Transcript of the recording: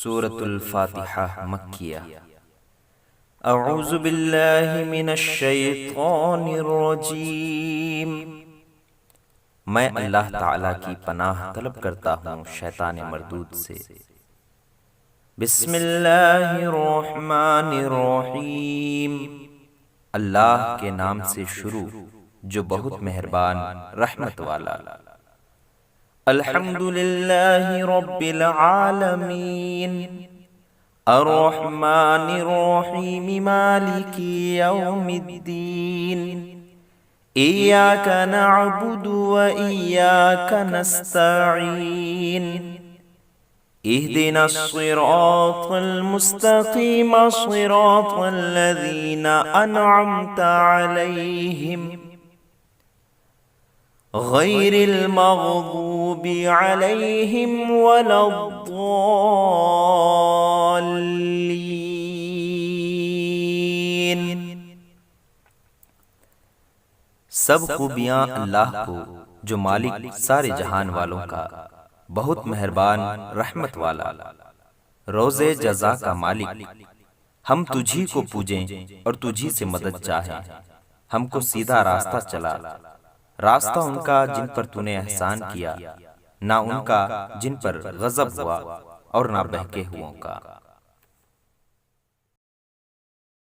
سورة الفاتحہ مکیہ۔ اعوذ باللہ من الشیطان الرجیم۔ میں اللہ تعالیٰ کی پناہ طلب کرتا ہوں شیطان مردود سے۔ بسم اللہ الرحمن الرحیم۔ اللہ کے نام سے شروع جو بہت مہربان رحمت والا۔ الحمدللہ رب العالمین الرحمن الرحیم مالک یوم الدین ایاک نعبد و ایاک نستعین اہدنا الصراط المستقیم صراط الذین انعمت علیہم غیر المغضوب علیہم ولا الضالین۔ سب خوبیاں اللہ کو جو مالک سارے جہان والوں کا، بہت مہربان رحمت والا، روز جزا کا مالک۔ ہم تجھی کو پوجیں اور تجھی سے مدد چاہیں۔ ہم کو سیدھا راستہ چلا، راستہ ان کا جن پر تو نے احسان کیا، نہ ان کا جن پر غضب ہوا اور نہ بہکے ہوئوں کا۔